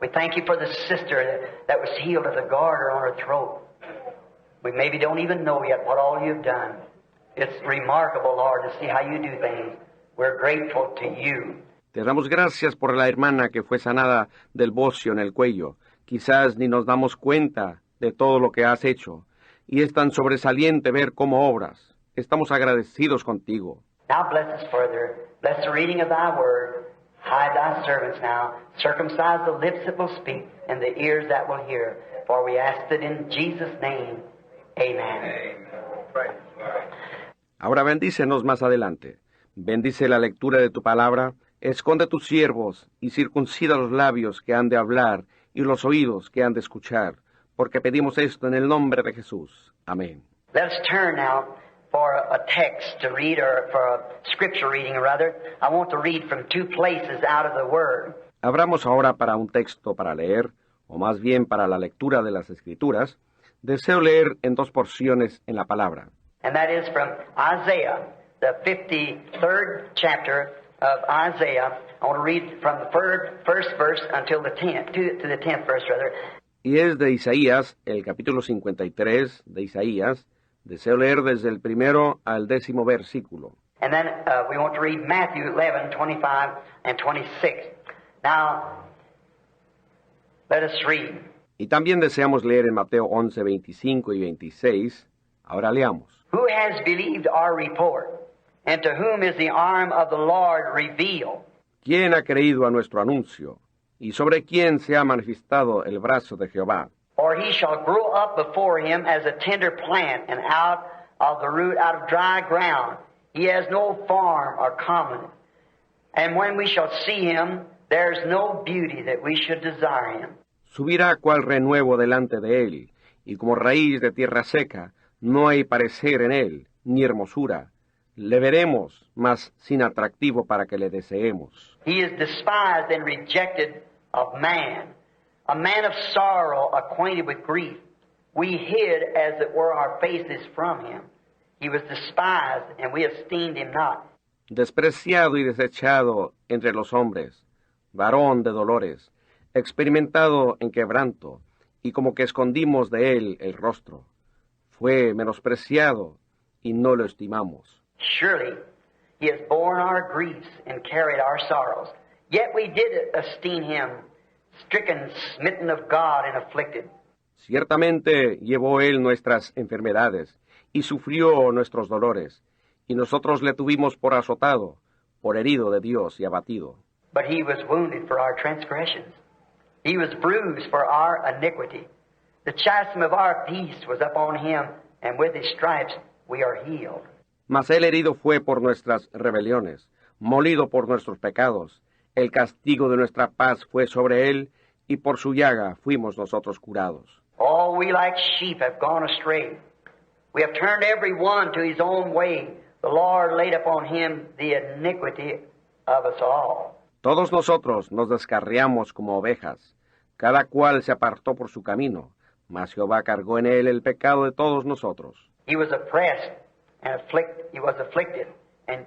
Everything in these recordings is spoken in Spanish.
We thank you for the sister that was healed of the garter on her throat. We maybe don't even know yet what all you've done. It's remarkable, Lord, to see how you do things. We're grateful to you. Te damos gracias por la hermana que fue sanada del bocio en el cuello. Quizás ni nos damos cuenta de todo lo que has hecho. Y es tan sobresaliente ver cómo obras. Estamos agradecidos contigo. Now bless us further. Bless the reading of thy word. Hide thy servants now. Circumcise the lips that will speak and the ears that will hear. For we ask it in Jesus' name. Amen. Ahora bendícenos más adelante. Bendice la lectura de tu palabra. Esconde tus siervos y circuncida los labios que han de hablar y los oídos que han de escuchar, porque pedimos esto en el nombre de Jesús. Amén. Let's turn now for a text to read, or for a scripture reading, rather. I want to read from two places out of the Word. Abramos ahora para un texto para leer, o más bien para la lectura de las Escrituras. Deseo leer en dos porciones en la palabra. And that is from Isaiah, the 53rd chapter of Isaiah. I want to read from the first verse until the 10th, to the 10th verse, rather. Y es de Isaías, el capítulo 53 de Isaías. Deseo leer desde el primero al 10º versículo. And then we want to read Matthew 11, 25 and 26. Now, let us read. Y también deseamos leer en Mateo 11, 25 y 26. Ahora leamos. Who has believed our report, and to whom is the arm of the Lord revealed? ¿Quién ha creído a nuestro anuncio? ¿Y sobre quién se ha manifestado el brazo de Jehová? For he shall grow up before him as a tender plant, and out of the root out of dry ground. He has no form or comeliness. And when we shall see him, there is no beauty that we should desire him. Subirá cual renuevo delante de él, y como raíz de tierra seca, no hay parecer en él, ni hermosura. Le veremos, mas sin atractivo para que le deseemos. He is despised and rejected of man, a man of sorrow, acquainted with grief. We hid, as it were, our faces from him. He was despised, and we esteemed him not. Despreciado y desechado entre los hombres, varón de dolores, experimentado en quebranto, y como que escondimos de él el rostro. Fue menospreciado, y no lo estimamos. Surely he has borne our griefs and carried our sorrows. Yet we did esteem him stricken, smitten of God, and afflicted. Ciertamente llevó él nuestras enfermedades, y sufrió nuestros dolores, y nosotros le tuvimos por azotado, por herido de Dios y abatido. But he was wounded for our transgressions. He was bruised for our iniquity. The chastisement of our peace was upon him, and with his stripes we are healed. Mas él herido fue por nuestras rebeliones, molido por nuestros pecados. El castigo de nuestra paz fue sobre él, y por su llaga fuimos nosotros curados. All we like sheep have gone astray. We have turned every one to his own way. The Lord laid upon him the iniquity of us all. Todos nosotros nos descarriamos como ovejas. Cada cual se apartó por su camino, mas Jehová cargó en él el pecado de todos nosotros. He was oppressed and afflicted, and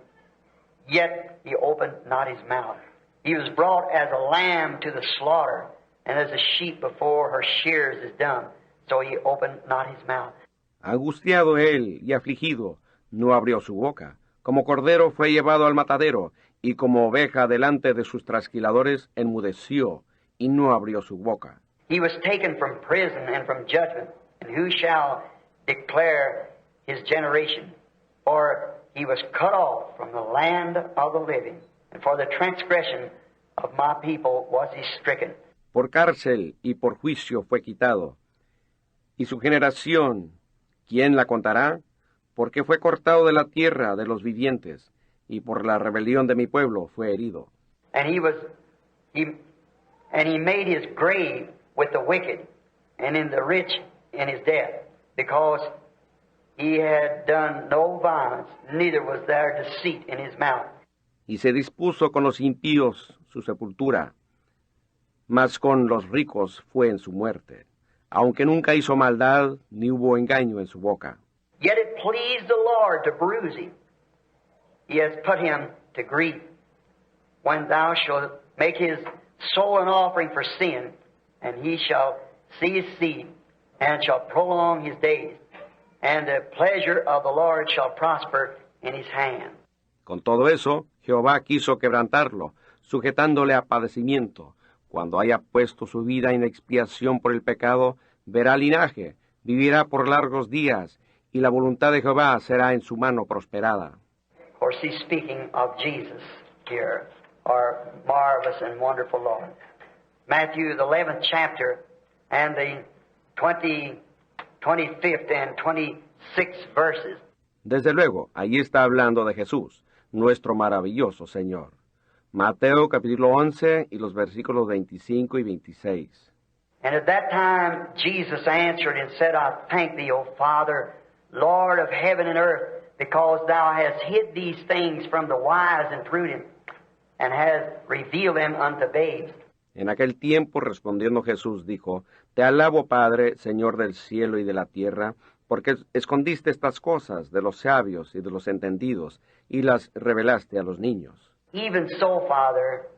yet he opened not his mouth. He was brought as a lamb to the slaughter, and as a sheep before her shears is dumb, so he opened not his mouth. Angustiado él y afligido, no abrió su boca. Como cordero fue llevado al matadero, y como oveja delante de sus trasquiladores enmudeció, y no abrió su boca. He was taken from prison and from judgment, and who shall declare his generation? For he was cut off from the land of the living, and for the transgression of my people was he stricken. Por cárcel y por juicio fue quitado. Y su generación, ¿quién la contará? Porque fue cortado de la tierra de los vivientes, y por la rebelión de mi pueblo fue herido. And he made his grave with the wicked, and in the rich in his death, because he had done no violence, neither was there deceit in his mouth. Y se dispuso con los impíos su sepultura, mas con los ricos fue en su muerte, aunque nunca hizo maldad, ni hubo engaño en su boca. Yet it pleased the Lord to bruise him. He has put him to grief. When thou shalt make his soul an offering for sin, and he shall see his seed, and shall prolong his days, and the pleasure of the Lord shall prosper in his hand. Con todo eso, Jehová quiso quebrantarlo, sujetándole a padecimiento. Cuando haya puesto su vida en expiación por el pecado, verá linaje, vivirá por largos días, y la voluntad de Jehová será en su mano prosperada. Of course, he's speaking of Jesus here, our marvelous and wonderful Lord. Matthew, the 11th chapter, and the 25th and 26th verses. Desde luego, allí está hablando de Jesús, nuestro maravilloso Señor. Mateo capítulo 11 y los versículos 25 y 26. And at that time Jesus answered and said, I thank thee, O Father, Lord of heaven and earth, because thou hast hid these things from the wise and prudent, and hast revealed them unto babes. En aquel tiempo, respondiendo Jesús, dijo, Te alabo, Padre, Señor del cielo y de la tierra, porque escondiste estas cosas de los sabios y de los entendidos, y las revelaste a los niños. Even so, Father,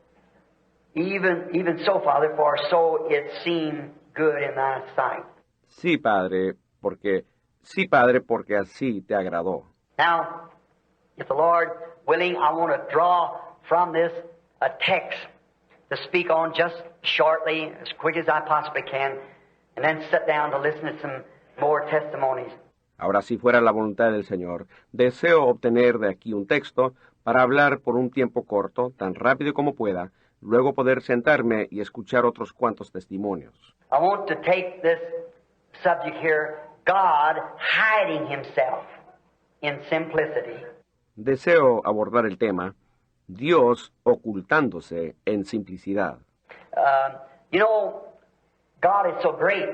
for so it seemed good in thy sight. Sí, Padre, porque así te agradó. Now, if the Lord willing, I want to draw from this a text to speak on just shortly, as quick as I possibly can, and then sit down to listen to some more testimonies. Ahora, si fuera la voluntad del Señor, deseo obtener de aquí un texto para hablar por un tiempo corto, tan rápido como pueda, luego poder sentarme y escuchar otros cuantos testimonios. I want to take this subject here, God hiding himself in simplicity. Deseo abordar el tema, Dios ocultándose en simplicidad. You know, God is so great.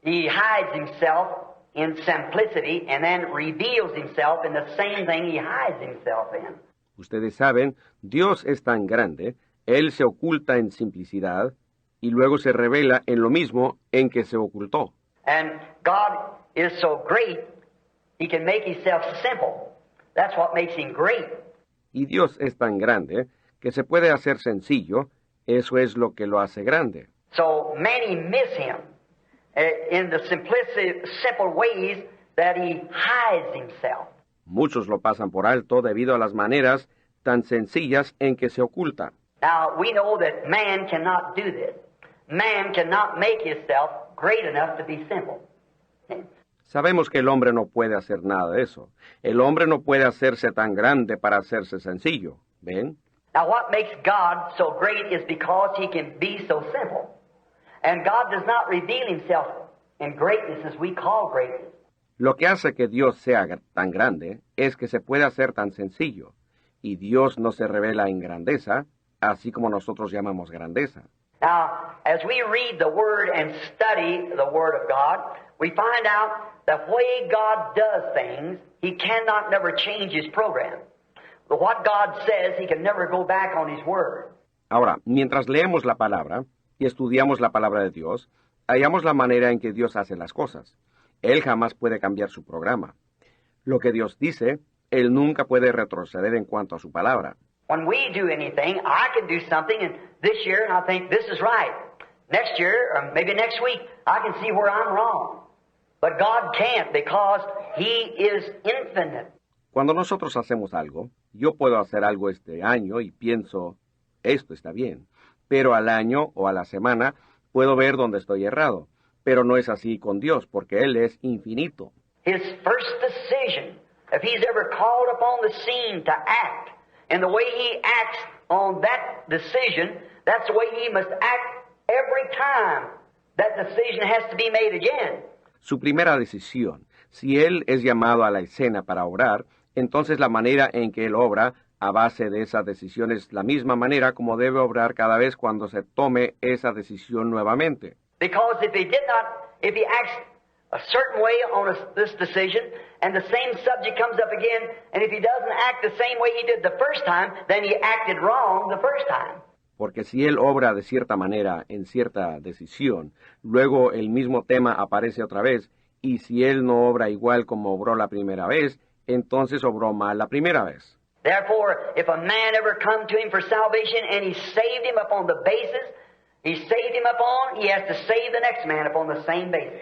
He hides himself in simplicity and then reveals himself in the same thing he hides himself in. Ustedes saben, Dios es tan grande, Él se oculta en simplicidad y luego se revela en lo mismo en que se ocultó. And God is so great, he can make himself simple. That's what makes him great. Y Dios es tan grande que se puede hacer sencillo, eso es lo que lo hace grande. So many miss him in the simple ways that he hides himself. Muchos lo pasan por alto debido a las maneras tan sencillas en que se oculta. Now, we know that man cannot do this. Man cannot make himself great enough to be simple. Sabemos que el hombre no puede hacer nada de eso. El hombre no puede hacerse tan grande para hacerse sencillo. ¿Ven? Now, what makes God so great is because he can be so simple. And God does not reveal himself in greatness as we call greatness. Lo que hace que Dios sea tan grande es que se puede hacer tan sencillo. Y Dios no se revela en grandeza, así como nosotros llamamos grandeza. Now, as we read the Word and study the Word of God, we find out that the way God does things, he cannot never change his program. But what God says, he can never go back on his word. Ahora, mientras leemos la palabra y estudiamos la palabra de Dios, hallamos la manera en que Dios hace las cosas. Él jamás puede cambiar su programa. Lo que Dios dice, Él nunca puede retroceder en cuanto a su palabra. When we do anything, I can do something and this year and I think this is right. Next year, or maybe next week, I can see where I'm wrong. But God can't because he is infinite. Cuando nosotros hacemos algo, yo puedo hacer algo este año y pienso, esto está bien. Pero al año o a la semana puedo ver dónde estoy errado. Pero no es así con Dios, porque Él es infinito. His first decision, if he's ever called upon the scene to act, and the way he acts on that decision, that's the way he must act every time that decision has to be made again. Su primera decisión, si Él es llamado a la escena para obrar, entonces la manera en que Él obra a base de esa decisión es la misma manera como debe obrar cada vez cuando se tome esa decisión nuevamente. Because if he acts a certain way on this decision, and the same subject comes up again, and if he doesn't act the same way he did the first time, then he acted wrong the first time. Porque si Él obra de cierta manera en cierta decisión, luego el mismo tema aparece otra vez, y si Él no obra igual como obró la primera vez, entonces obró mal la primera vez. Therefore, if a man ever come to him for salvation and he saved him upon the basis he saved him upon, he has to save the next man upon the same basis.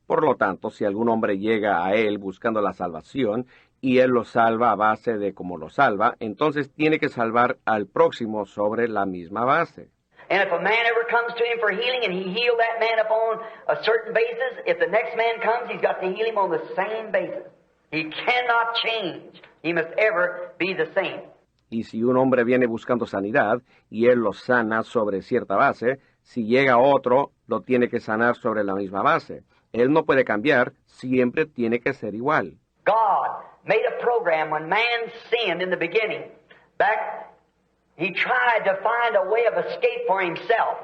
Por lo tanto, si algún hombre llega a él buscando la salvación y él lo salva a base de como lo salva, entonces tiene que salvar al próximo sobre la misma base. And if a man ever comes to him for healing and he healed that man upon a certain basis, if the next man comes, he's got to heal him on the same basis. He cannot change. He must ever be the same. Y si un hombre viene buscando sanidad y él lo sana sobre cierta base, si llega otro, lo tiene que sanar sobre la misma base. Él no puede cambiar, siempre tiene que ser igual. God made a program when man sinned in the beginning. He tried to find a way of escape for himself.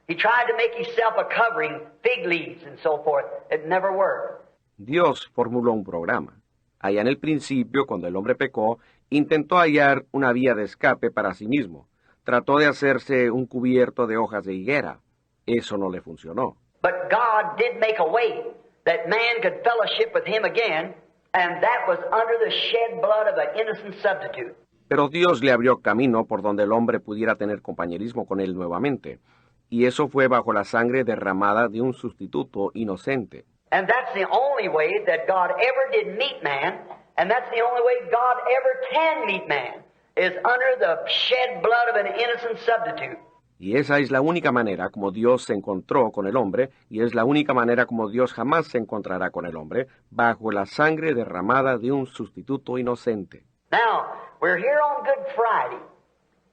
He tried to make himself a covering, fig leaves and so forth. It never worked. Dios formuló un programa. Allá en el principio, cuando el hombre pecó, intentó hallar una vía de escape para sí mismo. Trató de hacerse un cubierto de hojas de higuera. Eso no le funcionó. But God did make a way that man could fellowship with him again, and that was under the shed blood of an innocent substitute. Pero Dios le abrió camino por donde el hombre pudiera tener compañerismo con él nuevamente. Y eso fue bajo la sangre derramada de un sustituto inocente. And that's the only way that God ever did meet man, and that's the only way God ever can meet man, is under the shed blood of an innocent substitute. Y esa es la única manera como Dios se encontró con el hombre, y es la única manera como Dios jamás se encontrará con el hombre, bajo la sangre derramada de un sustituto inocente. Now, we're here on Good Friday,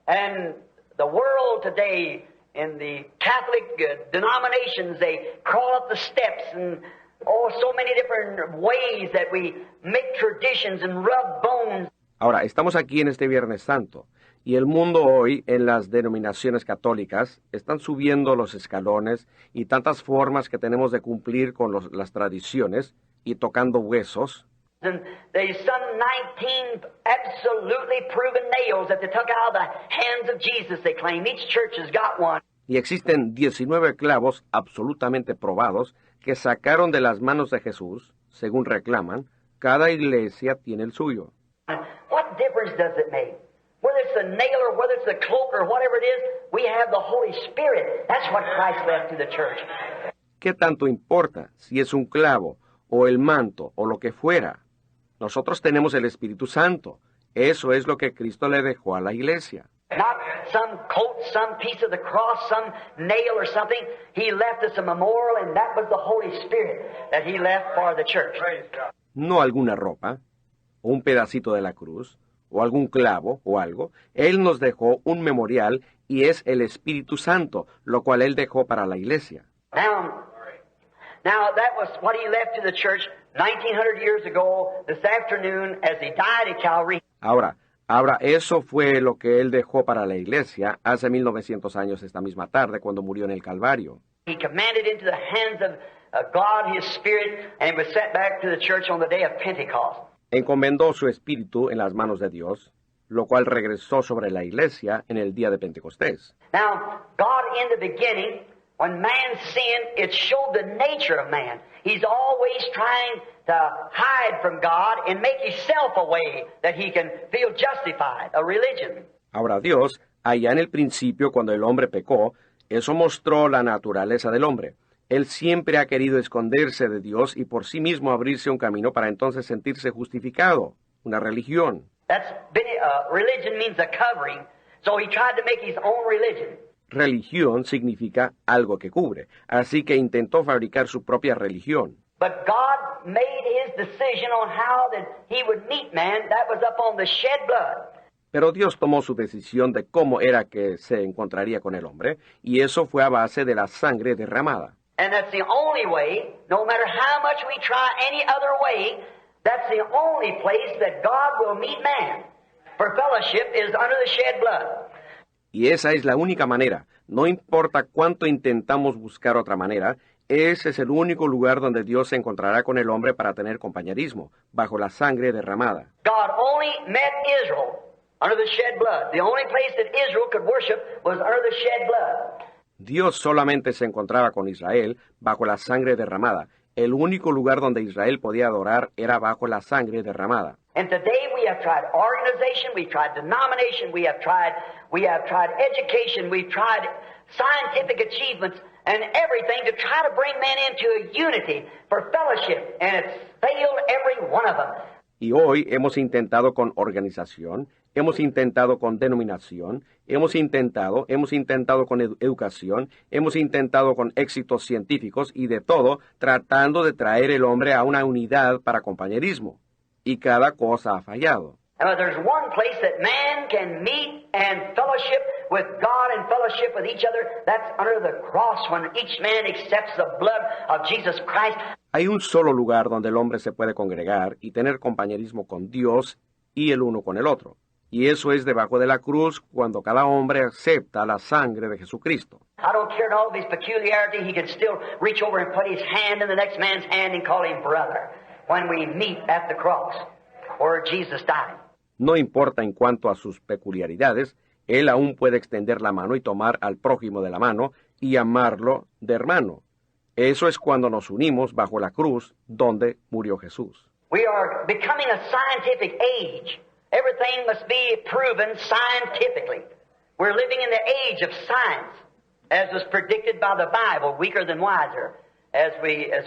and the world today, in the Catholic denominations, they crawl up the steps and so many different ways that we make traditions and rub bones. Ahora, estamos aquí en este Viernes Santo, y el mundo hoy, en las denominaciones católicas, están subiendo los escalones y tantas formas que tenemos de cumplir con las tradiciones y tocando huesos. And there's some 19 absolutely proven nails that they took out of the hands of Jesus, they claim. Each church has got one. Y existen 19 clavos absolutamente probados que sacaron de las manos de Jesús, según reclaman. Cada iglesia tiene el suyo. What difference does it make? Whether it's the nail or whether it's the cloak or whatever it is, we have the Holy Spirit. That's what Christ left to the church. ¿Qué tanto importa si es un clavo o el manto o lo que fuera? Nosotros tenemos el Espíritu Santo. Eso es lo que Cristo le dejó a la iglesia. Not some coat, some piece of the cross, some nail or something. He left us a memorial, and that was the Holy Spirit that He left for the church. No alguna ropa, o un pedacito de la cruz, o algún clavo, o algo. Él nos dejó un memorial, y es el Espíritu Santo, lo cual Él dejó para la iglesia. Now that was what He left to the church 1900 years ago this afternoon as He died at Calvary. Ahora, eso fue lo que Él dejó para la iglesia hace 1900 años esta misma tarde cuando murió en el Calvario. He commanded into the hands of God His Spirit, and it was sent back to the church on the day of Pentecost. Encomendó su espíritu en las manos de Dios, lo cual regresó sobre la iglesia en el día de Pentecostés. Now, God in the beginning, when man sinned, it showed the nature of man. He's always trying to hide from God and make himself a way that he can feel justified, a religion. Ahora Dios, allá en el principio, cuando el hombre pecó, eso mostró la naturaleza del hombre. Él siempre ha querido esconderse de Dios y por sí mismo abrirse un camino para entonces sentirse justificado, una religión. Religion means a covering, so he tried to make his own religion. Religión significa algo que cubre, así que intentó fabricar su propia religión. But God made his decision on how that he would meet man. That was upon the shed blood. Pero Dios tomó su decisión de cómo era que se encontraría con el hombre, y eso fue a base de la sangre derramada. And that's the only way, no matter how much we try any other way, that's the only place that God will meet man. For fellowship is under the shed blood. Y esa es la única manera. No importa cuánto intentamos buscar otra manera, ese es el único lugar donde Dios se encontrará con el hombre para tener compañerismo, bajo la sangre derramada. God only met Israel under the shed blood. The only place that Israel could worship was under the shed blood. Dios solamente se encontraba con Israel bajo la sangre derramada. El único lugar donde Israel podía adorar era bajo la sangre derramada. And today we have tried organization, we've tried denomination, we have tried education, we've tried scientific achievements and everything to try to bring men into a unity for fellowship, and it's failed every one of them. Y hoy hemos intentado con organización, hemos intentado con denominación, hemos intentado con educación, hemos intentado con éxitos científicos y de todo, tratando de traer el hombre a una unidad para compañerismo. Y cada cosa ha fallado. And there's one place that man can meet and fellowship with God and fellowship with each other. That's under the cross when each man accepts the blood of Jesus Christ. Hay un solo lugar donde el hombre se puede congregar y tener compañerismo con Dios y el uno con el otro. Y eso es debajo de la cruz cuando cada hombre acepta la sangre de Jesucristo. I don't care all of his peculiarity. He can still reach over and put his hand in the next man's hand and call him brother when we meet at the cross where Jesus died. No importa en cuanto a sus peculiaridades, él aún puede extender la mano y tomar al prójimo de la mano y llamarlo de hermano. Eso es cuando nos unimos bajo la cruz donde murió Jesús. We are becoming a scientific age. Everything must be proven scientifically. We're living in the age of science, as was predicted by the Bible, weaker than wiser, as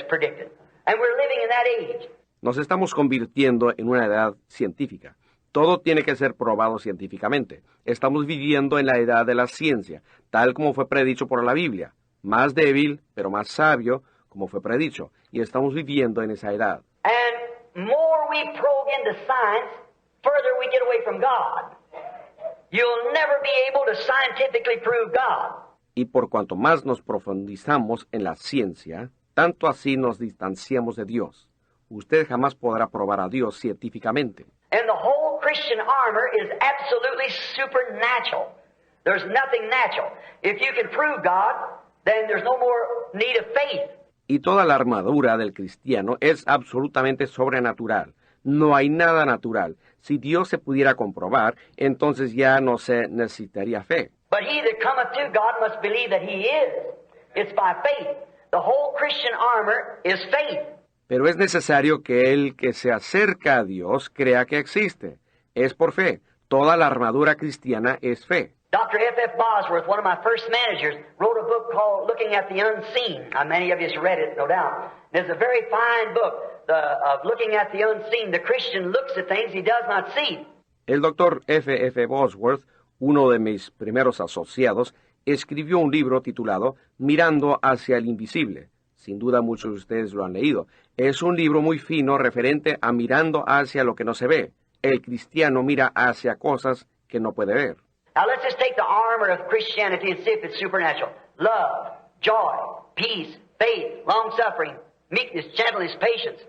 predicted. And we're living in that age. Nos estamos convirtiendo en una edad científica. Todo tiene que ser probado científicamente. Estamos viviendo en la edad de la ciencia, tal como fue predicho por la Biblia. Más débil, pero más sabio, como fue predicho. Y estamos viviendo en esa edad. And more we probe into science, further we get away from God. You'll never be able to scientifically prove God. Y por cuanto más nos profundizamos en la ciencia, tanto así nos distanciamos de Dios. Usted jamás podrá probar a Dios científicamente. And the whole Christian armor is absolutely supernatural. There's nothing natural. If you can prove God, then there's no more need of faith. Y toda la armadura del cristiano es absolutamente sobrenatural. No hay nada natural. Si Dios se pudiera comprobar, entonces ya no se necesitaría fe. But he that cometh to God must believe that he is. It's by faith. The whole Christian armor is faith. Pero es necesario que el que se acerca a Dios crea que existe. Es por fe. Toda la armadura cristiana es fe. Dr. F.F. Bosworth, one of my first managers, wrote a book called Looking at the Unseen. Many of you have read it, no doubt. It's a very fine book of looking at the unseen. The Christian looks at things he does not see. El Dr. F.F. Bosworth, uno de mis primeros asociados, escribió un libro titulado Mirando hacia el invisible. Sin duda muchos de ustedes lo han leído. Es un libro muy fino referente a mirando hacia lo que no se ve. El cristiano mira hacia cosas que no puede ver. Now let's just take the armor of Christianity and see if it's supernatural. Love, joy, peace, faith, long-suffering, meekness, gentleness, patience.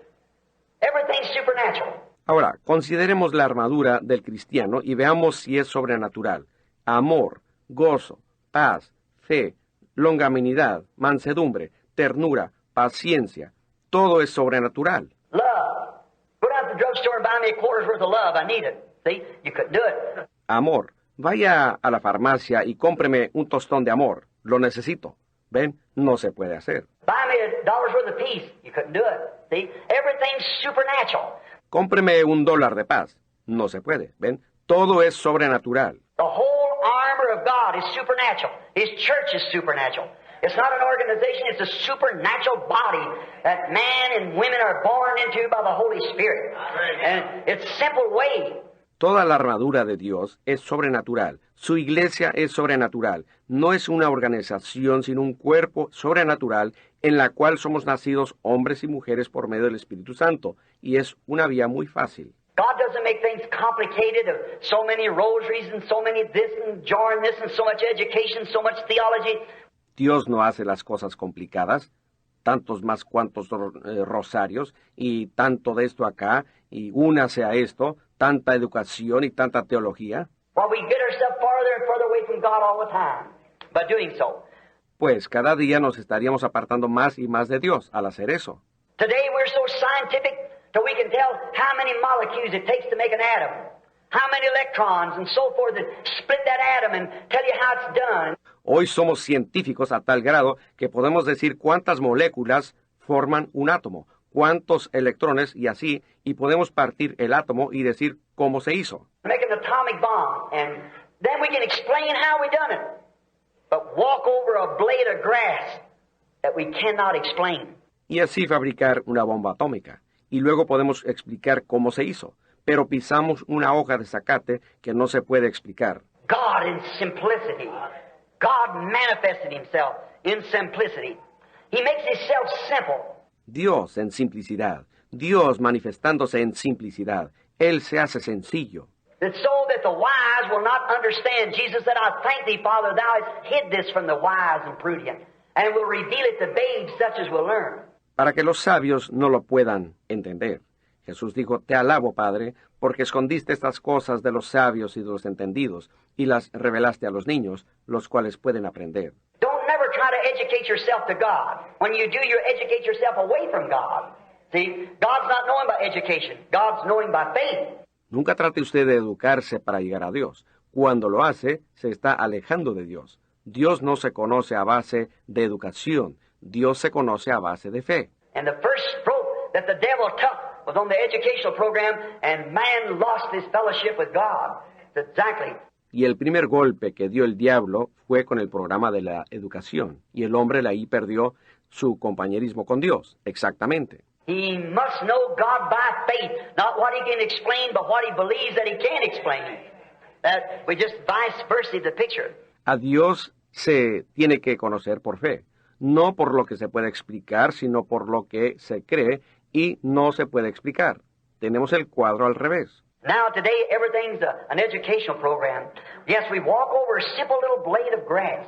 Everything's supernatural. Ahora, consideremos la armadura del cristiano y veamos si es sobrenatural. Amor, gozo, paz, fe, longanimidad, mansedumbre, ternura, paciencia. Todo es sobrenatural. Love. Go down to the drugstore and buy me a quarter's worth of love. I need it. See? You couldn't do it. Amor. Vaya a la farmacia y cómpreme un tostón de amor. Lo necesito. ¿Ven? No se puede hacer. Buy me $1 worth of peace. You couldn't do it. See? Everything's supernatural. Cómpreme $1 de paz. No se puede. ¿Ven? Todo es sobrenatural. The whole armor of God is supernatural. His church is supernatural. It's not an organization, it's a supernatural body that man and women are born into by the Holy Spirit. And it's a simple way. Toda la armadura de Dios es sobrenatural. Su iglesia es sobrenatural. No es una organización, sino un cuerpo sobrenatural en la cual somos nacidos hombres y mujeres por medio del Espíritu Santo. Y es una vía muy fácil. God doesn't make things complicated of so many rosaries and so many this and join this and so much education, so much theology. Dios no hace las cosas complicadas, tantos más cuantos rosarios y tanto de esto acá y únase a esto, tanta educación y tanta teología. Well, we get ourselves farther and farther away from God all the time by doing so. Pues cada día nos estaríamos apartando más y más de Dios al hacer eso. Today we're so scientific that we can tell how many molecules it takes to make an atom, how many electrons and so forth, and split that atom and tell you how it's done. Hoy somos científicos a tal grado que podemos decir cuántas moléculas forman un átomo, cuántos electrones y así, y podemos partir el átomo y decir cómo se hizo. Make an atomic bomb, and then we can explain how we done it. But walk over a blade of grass that we cannot explain. Y así fabricar una bomba atómica. Y luego podemos explicar cómo se hizo. Pero pisamos una hoja de zacate que no se puede explicar. God in simplicity. God manifested himself in simplicity. He makes himself simple. Dios en simplicidad. Dios manifestándose en simplicidad. Él se hace sencillo. It's so that the wise will not understand. Jesus said, I thank thee, Father, thou hast hid this from the wise and prudent, and will reveal it to babes such as will learn. Para que los sabios no lo puedan entender. Jesús dijo, te alabo, Padre, porque escondiste estas cosas de los sabios y de los entendidos, y las revelaste a los niños, los cuales pueden aprender. Don't never try to educate yourself to God. When you do, you educate yourself away from God. See, God's not knowing by education. God's knowing by faith. Nunca trate usted de educarse para llegar a Dios. Cuando lo hace, se está alejando de Dios. Dios no se conoce a base de educación. Dios se conoce a base de fe. And the first stroke that the devil took was on the educational program, and man lost his fellowship with God. That's exactly. Y el primer golpe que dio el diablo fue con el programa de la educación. Y el hombre ahí perdió su compañerismo con Dios. Exactamente. He must know God by faith, not what he can explain, but what he believes that he can explain. That we just vice versa the picture. A Dios se tiene que conocer por fe, no por lo que se puede explicar, sino por lo que se cree y no se puede explicar. Tenemos el cuadro al revés. Now today everything's an educational program. Yes, we walk over a simple little blade of grass.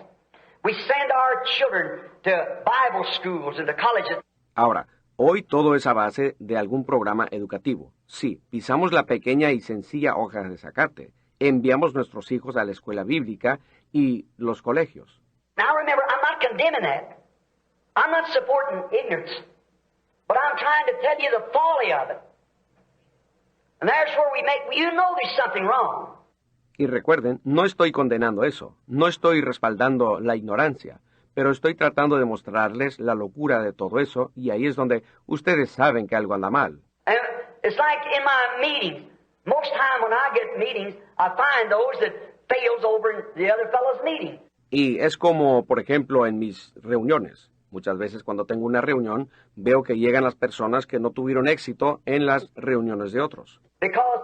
We send our children to Bible schools and to colleges. Ahora, hoy todo es a base de algún programa educativo. Sí, pisamos la pequeña y sencilla hoja de zacate. Enviamos nuestros hijos a la escuela bíblica y los colegios. Now remember, I'm not condemning that. I'm not supporting ignorance. But I'm trying to tell you the folly of it. And there's where you know there's something wrong. Y recuerden, no estoy condenando eso. No estoy respaldando la ignorancia. Pero estoy tratando de mostrarles la locura de todo eso, y ahí es donde ustedes saben que algo anda mal. And it's like in my meetings. Most time when I get meetings, I find those that fails over in the other fellow's meeting. Y es como, por ejemplo, en mis reuniones. Muchas veces cuando tengo una reunión, veo que llegan las personas que no tuvieron éxito en las reuniones de otros. Because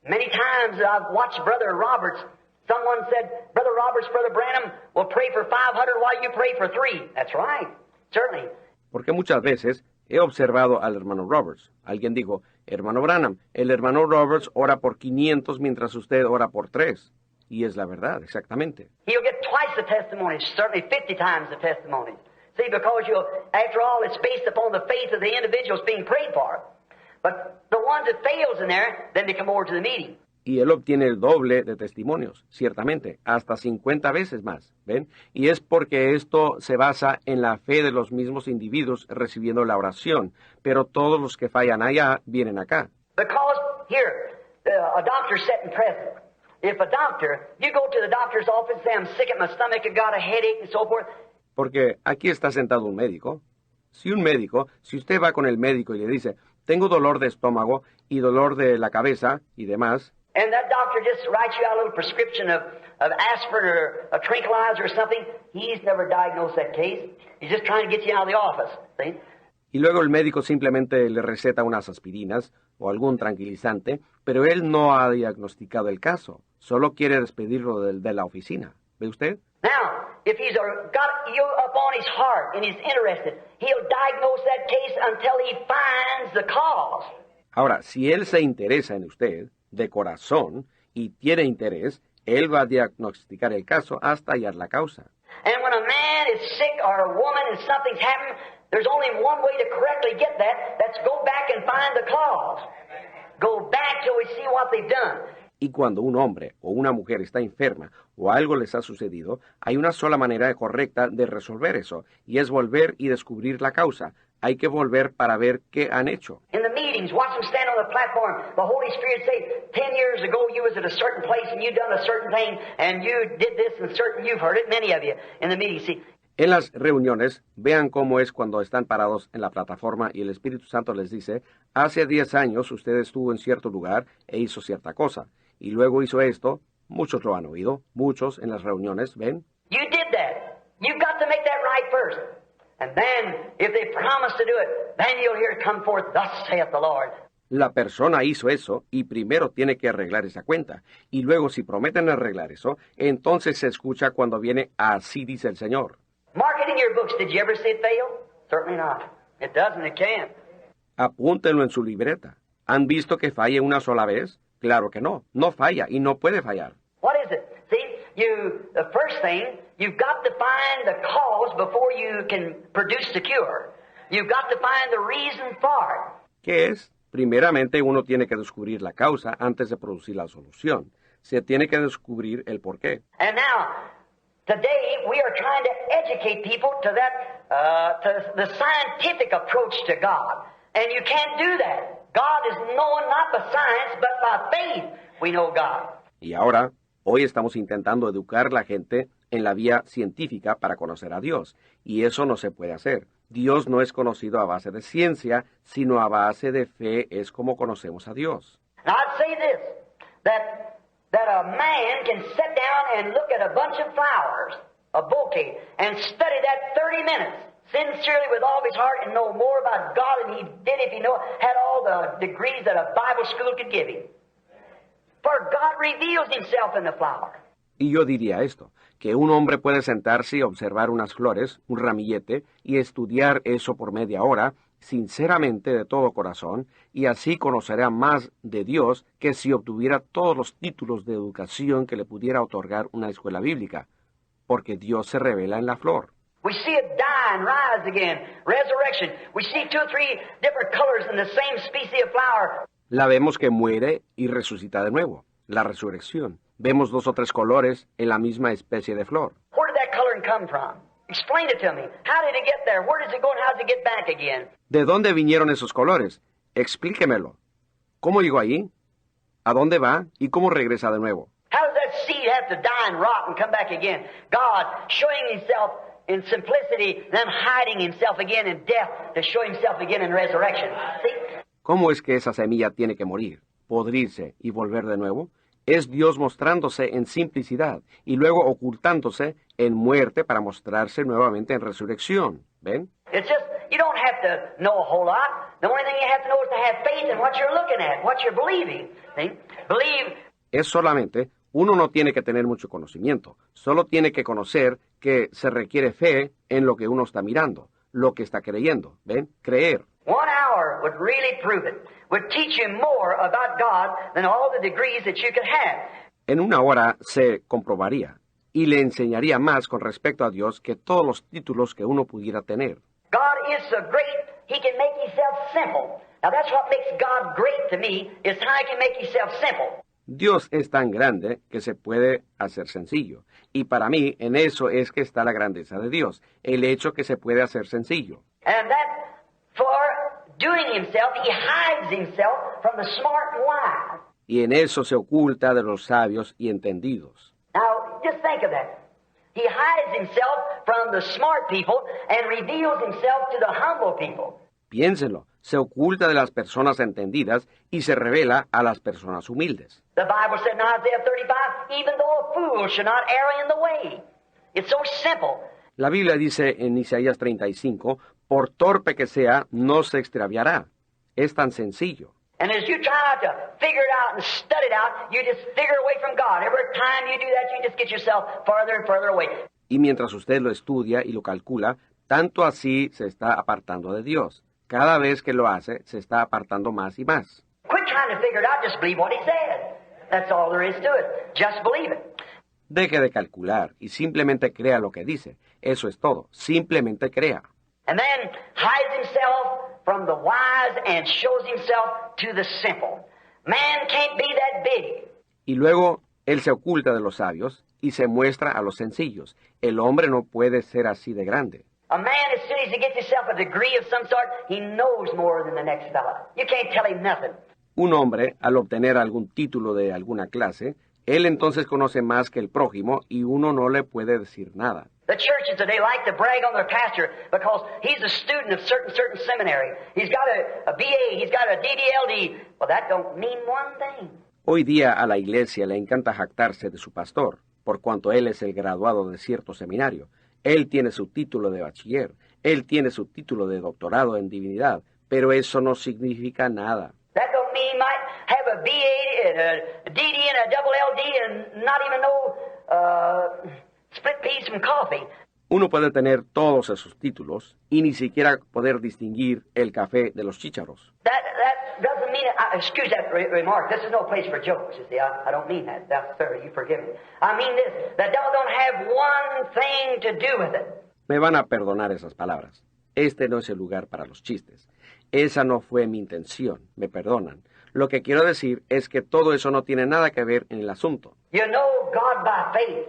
many times I've watched Brother Roberts. Someone said, Brother Roberts, Brother Branham will pray for 500 while you pray for 3. That's right, certainly. Porque muchas veces he observado al hermano Roberts. Alguien dijo, hermano Branham, el hermano Roberts ora por 500 mientras usted ora por 3. Y es la verdad, exactamente. He'll get twice the testimonies, certainly 50 times the testimonies. See, because after all, it's based upon the faith of the individuals being prayed for. But the ones that fails in there, then they come over to the meeting. Y él obtiene el doble de testimonios, ciertamente, hasta 50 veces más, ¿ven? Y es porque esto se basa en la fe de los mismos individuos recibiendo la oración, pero todos los que fallan allá vienen acá. Because, here, a doctor sitting present. If a doctor, you go to the doctor's office and say, I'm sick at my stomach, I've got a headache and so forth. Porque aquí está sentado un médico. Si usted va con el médico y le dice, tengo dolor de estómago y dolor de la cabeza y demás, and that doctor just writes you out a little prescription of aspirin or a tranquilizer or something, he's never diagnosed that case. He's just trying to get you out of the office. See? Y luego el médico simplemente le receta unas aspirinas o algún tranquilizante, pero él no ha diagnosticado el caso. Solo quiere despedirlo de la oficina. ¿Ve usted? Now, if he's got you up on his heart and he's interested, he'll diagnose that case until he finds the cause. Ahora, si él se interesa en usted, de corazón, y tiene interés, él va a diagnosticar el caso hasta hallar la causa. And when a man is sick or a woman and something's happened, there's only one way to correctly get that. That's go back and find the cause. Go back till we see what they've done. Y cuando un hombre o una mujer está enferma o algo les ha sucedido, hay una sola manera correcta de resolver eso, y es volver y descubrir la causa. Hay que volver para ver qué han hecho. In the meetings, watch them stand on the platform. The Holy Spirit say, 10 years ago you was at a certain place and you done a certain thing and you did this and certain, you've heard it, many of you, in the meeting. See. En las reuniones, vean cómo es cuando están parados en la plataforma y el Espíritu Santo les dice, hace 10 años usted estuvo en cierto lugar e hizo cierta cosa, y luego hizo esto. Muchos lo han oído, muchos en las reuniones, ¿ven? You did that. You've got to make that right first. And then, if they promise to do it, then you'll hear it come forth, thus saith the Lord. La persona hizo eso y primero tiene que arreglar esa cuenta. Y luego si prometen arreglar eso, entonces se escucha cuando viene así dice el Señor. Mark it in your books. Did you ever see it fail? Certainly not. It doesn't, it can't. Apúntenlo en su libreta. ¿Han visto que falle una sola vez? Claro que no. No falla y no puede fallar. What is it? See, the first thing, you've got to find the cause before you can produce the cure. You've got to find the reason for it. ¿Qué es? Primeramente uno tiene que descubrir la causa antes de producir la solución. Se tiene que descubrir el porqué. And now, today we are trying to educate people to to the scientific approach to God. And you can't do that. God is known not by science, but by faith we know God. Y ahora, hoy estamos intentando educar a la gente en la vía científica para conocer a Dios. Y eso no se puede hacer. Dios no es conocido a base de ciencia, sino a base de fe es como conocemos a Dios. Now I'd say this, that a man can sit down and look at a bunch of flowers, a bouquet, and study that 30 minutes, sincerely with all his heart, and know more about God than he did if he had all the degrees that a Bible school could give him. For God reveals himself in the flower. Y yo diría esto, que un hombre puede sentarse y observar unas flores, un ramillete, y estudiar eso por media hora, sinceramente de todo corazón, y así conocerá más de Dios que si obtuviera todos los títulos de educación que le pudiera otorgar una escuela bíblica, porque Dios se revela en la flor. We see it die and rise again, resurrection. We see 2 or 3 different colors in the same species of flower. La vemos que muere y resucita de nuevo, la resurrección. Vemos 2 o 3 colores en la misma especie de flor. Where did that coloring come from? Explain it to me. How did it get there? Where does it go and how does it get back again? ¿De dónde vinieron esos colores? Explíquemelo. ¿Cómo llegó allí? ¿A dónde va? ¿Y cómo regresa de nuevo? How does that seed have to die and rot and come back again? God showing himself in simplicity, then hiding himself again in death to show himself again in resurrection. See? ¿Cómo es que esa semilla tiene que morir, podrirse y volver de nuevo? Es Dios mostrándose en simplicidad y luego ocultándose en muerte para mostrarse nuevamente en resurrección. ¿Ven? It's just, you don't have to know a whole lot. The only thing you have to know is to have faith in what you're looking at, what you're believing. See? Believe. Es solamente, uno no tiene que tener mucho conocimiento, solo tiene que conocer que se requiere fe en lo que uno está mirando, lo que está creyendo. ¿Ven? Creer. 1 hour would really prove it. Would teach you more about God than all the degrees that you could have. En 1 hora se comprobaría y le enseñaría más con respecto a Dios que todos los títulos que uno pudiera tener. God is so great, he can make himself simple. Now that's what makes God great to me, is how he can make himself simple. Dios es tan grande que se puede hacer sencillo. Y para mí, en eso es que está la grandeza de Dios, el hecho que se puede hacer sencillo. And that for doing himself, he hides himself from the smart and wise. Y en eso se oculta de los sabios y entendidos. Now, just think of that. He hides himself from the smart people and reveals himself to the humble people. Piénsenlo, se oculta de las personas entendidas y se revela a las personas humildes. The Bible said in Isaiah 35, even though a fool should not err in the way. It's so simple. La Biblia dice en Isaías 35, por torpe que sea, no se extraviará. Es tan sencillo. And as you try to figure it out and study it out, you just figure away from God. Every time you do that, you just get yourself farther and farther away. Y mientras usted lo estudia y lo calcula, tanto así se está apartando de Dios. Cada vez que lo hace, se está apartando más y más. Quit trying to figure it out, just believe what he said. That's all there is to it. Just believe it. Deje de calcular y simplemente crea lo que dice. Eso es todo. Simplemente crea. And then hides himself from the wise and shows himself to the simple. Man can't be that big. Y luego, él se oculta de los sabios y se muestra a los sencillos. El hombre no puede ser así de grande. A man as soon as he gets himself a degree of some sort, he knows more than the next fella. You can't tell him nothing. Un hombre, al obtener algún título de alguna clase, él entonces conoce más que el prójimo y uno no le puede decir nada. The churches today like to brag on their pastor because he's a student of certain seminary. He's got a BA, he's got a DDLD. Well, that don't mean one thing. Hoy día a la iglesia le encanta jactarse de su pastor, por cuanto él es el graduado de cierto seminario. Él tiene su título de bachiller, él tiene su título de doctorado en divinidad, pero eso no significa nada. That don't mean he might have a BA, a DD, and a double LD and not even know split peas from coffee. Uno puede tener todos esos títulos y ni siquiera poder distinguir el café de los chícharos. That doesn't mean, excuse that remark, this is no place for jokes, you see, I don't mean that. That's, sir, you forgive me. I mean this, that devil don't have one thing to do with it. Me van a perdonar esas palabras. Este no es el lugar para los chistes. Esa no fue mi intención, me perdonan. Lo que quiero decir es que todo eso no tiene nada que ver en el asunto. You know God by faith,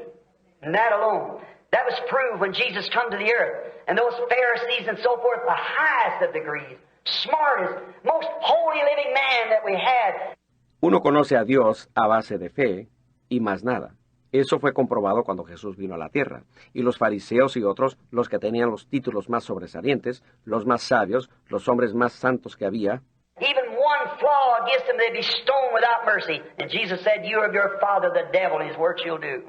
and that alone. That was proved when Jesus come to the earth. And those Pharisees and so forth, the highest of degrees, smartest, most holy living man that we had. Uno conoce a Dios a base de fe y más nada. Eso fue comprobado cuando Jesús vino a la tierra. Y los fariseos y otros, los que tenían los títulos más sobresalientes, los más sabios, los hombres más santos que había, Even one flaw against them, they'd be stoned without mercy. And Jesus said, you are of your father the devil, and his works you'll do.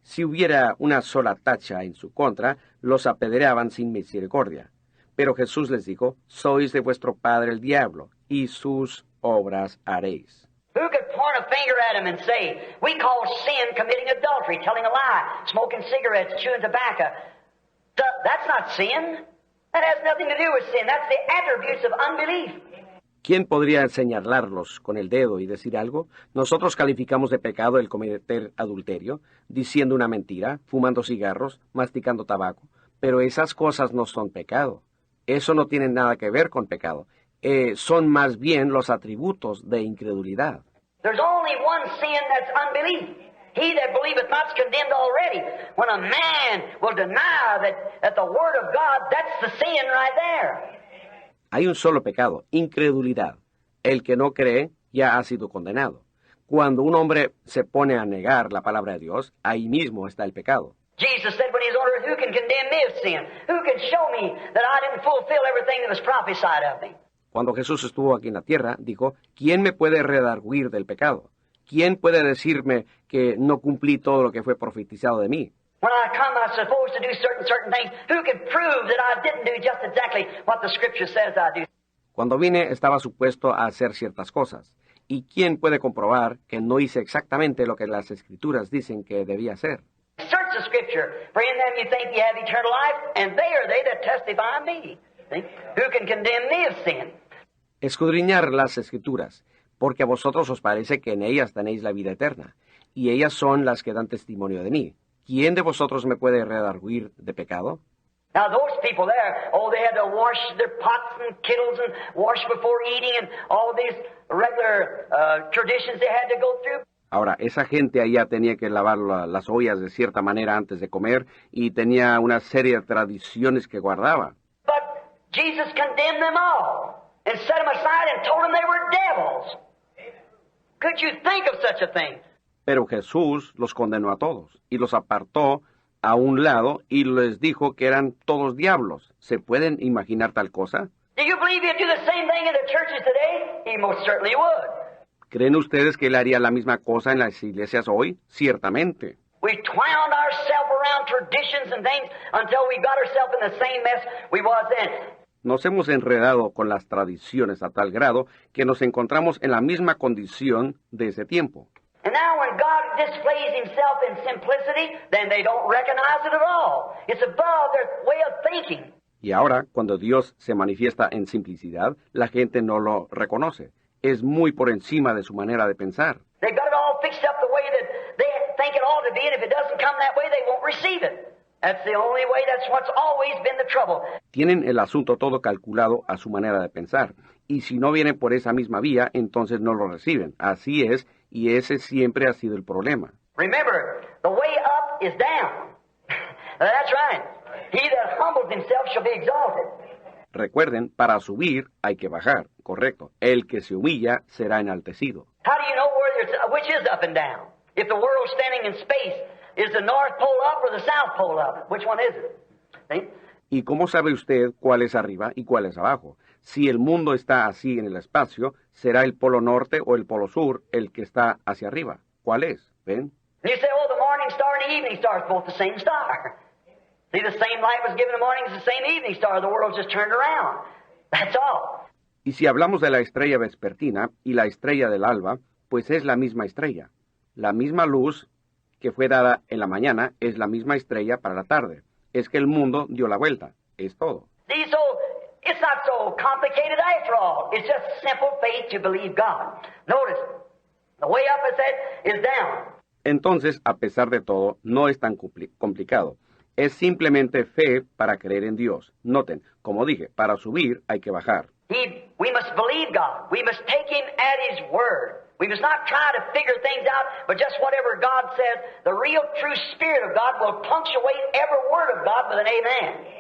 si hubiera una sola tacha en su contra, los apedreaban sin misericordia. Pero Jesús les dijo, sois de vuestro padre el diablo, y sus obras haréis. Who could point a finger at him and say, we call sin committing adultery, telling a lie, smoking cigarettes, chewing tobacco. That's not sin. That has nothing to do with sin. That's the attributes of unbelief. ¿Quién podría señalarlos con el dedo y decir algo? Nosotros calificamos de pecado el cometer adulterio, diciendo una mentira, fumando cigarros, masticando tabaco, pero esas cosas no son pecado. Eso no tiene nada que ver con pecado. Son más bien los atributos de incredulidad. There's only one sin, that's unbelief. He that believeth not is condemned already. When a man will deny that the Word of God, that's the sin right there. Hay un solo pecado, incredulidad. El que no cree ya ha sido condenado. Cuando un hombre se pone a negar la palabra de Dios, ahí mismo está el pecado. Jesus said when he was on earth, who can condemn me of sin? Who can show me that I didn't fulfill everything that was prophesied of me? Cuando Jesús estuvo aquí en la tierra, dijo, ¿quién me puede redarguir del pecado? ¿Quién puede decirme que no cumplí todo lo que fue profetizado de mí? When I come, I'm supposed to do certain things. Who can prove that I didn't do just exactly what the Scripture says I do? Cuando vine, estaba supuesto a hacer ciertas cosas. ¿Y quién puede comprobar que no hice exactamente lo que las Escrituras dicen que debía hacer? Search the Scripture, for in them you think you have eternal life, and they are they that testify of me. See? Who can condemn me of sin? Escudriñar las Escrituras, porque a vosotros os parece que en ellas tenéis la vida eterna, y ellas son las que dan testimonio de mí. ¿Quién de vosotros me puede redarguir de pecado? Now those people there, they had to wash their pots and kettles and wash before eating and all these regular traditions they had to go through. Ahora, esa gente allá tenía que lavar las ollas de cierta manera antes de comer y tenía una serie de tradiciones que guardaba. But Jesus condemned them all and set them aside and told them they were devils. Could you think of such a thing? Pero Jesús los condenó a todos y los apartó a un lado y les dijo que eran todos diablos. ¿Se pueden imaginar tal cosa? Do you believe he'd do the same thing in the churches today? He most certainly would. ¿Creen ustedes que él haría la misma cosa en las iglesias hoy? Ciertamente. We twound ourselves around traditions and things until we got ourselves in the same mess we was then. Nos hemos enredado con las tradiciones a tal grado que nos encontramos en la misma condición de ese tiempo. And now when God displays himself in simplicity, then they don't recognize it at all. It's above their way of thinking. Y ahora, cuando Dios se manifiesta en simplicidad, la gente no lo reconoce. Es muy por encima de su manera de pensar. They've got it all fixed up the way that they think it ought to be, and if it doesn't come that way, they won't receive it. That's the only way. That's what's always been the trouble. Tienen el asunto todo calculado a su manera de pensar. Y si no vienen por esa misma vía, entonces no lo reciben. Así es, y ese siempre ha sido el problema. Remember, the way up is down. That's right. He that humbles himself shall be exalted. Recuerden, para subir hay que bajar, correcto. El que se humilla será enaltecido. How do you know which is up and down? If the world's standing in space, Is the North Pole up or the South Pole up? Which one is it? See? ¿Y cómo sabe usted cuál es arriba y cuál es abajo? Si el mundo está así en el espacio, ¿será el polo norte o el polo sur el que está hacia arriba? ¿Cuál es? ¿Ven? And you say, oh, the morning star and the evening star is both the same star. See, the same light was given in the morning as the same evening star. The world just turned around. That's all. Y si hablamos de la estrella vespertina y la estrella del alba, pues es la misma estrella. La misma luz que fue dada en la mañana es la misma estrella para la tarde. Es que el mundo dio la vuelta. Es todo. See, so it's not so complicated after all. It's just simple faith to believe God. Notice, the way up, it said, is down. Entonces, a pesar de todo, no es tan complicado. Es simplemente fe para creer en Dios. Noten, como dije, para subir hay que bajar. We must believe God. We must take Him at His word. We must not try to figure things out, but just whatever God says, the real true Spirit of God will punctuate every word of God with an amen.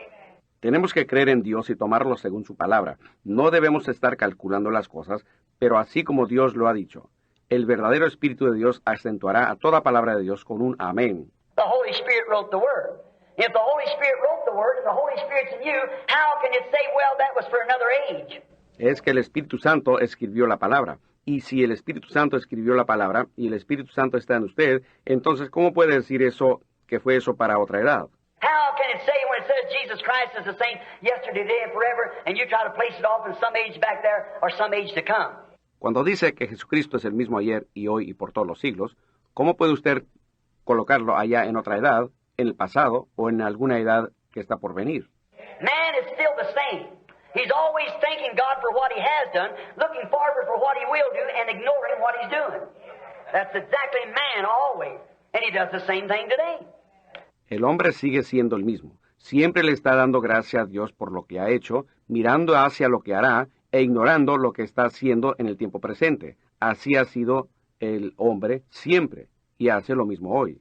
Tenemos que creer en Dios y tomarlo según su palabra. No debemos estar calculando las cosas, pero así como Dios lo ha dicho. El verdadero Espíritu de Dios acentuará a toda palabra de Dios con un amén. The Holy Spirit wrote the word. If the Holy Spirit wrote the word and the Holy Spirit's in you, how can it say, well, that was for another age? Es que el Espíritu Santo escribió la palabra. Y si el Espíritu Santo escribió la palabra y el Espíritu Santo está en usted, entonces, ¿cómo puede decir eso, que fue eso para otra edad? How can it say when it says Jesus Christ is the same yesterday, today, and forever, and you try to place it off in some age back there or some age to come? Cuando dice que Jesucristo es el mismo ayer y hoy y por todos los siglos, ¿cómo puede usted colocarlo allá en otra edad, en el pasado o en alguna edad que está por venir? Man is still the same. He's always thanking God for what He has done, looking forward for what He will do, and ignoring what He's doing. That's exactly man always. And He does the same thing today. El hombre sigue siendo el mismo. Siempre le está dando gracias a Dios por lo que ha hecho, mirando hacia lo que hará e ignorando lo que está haciendo en el tiempo presente. Así ha sido el hombre siempre y hace lo mismo hoy.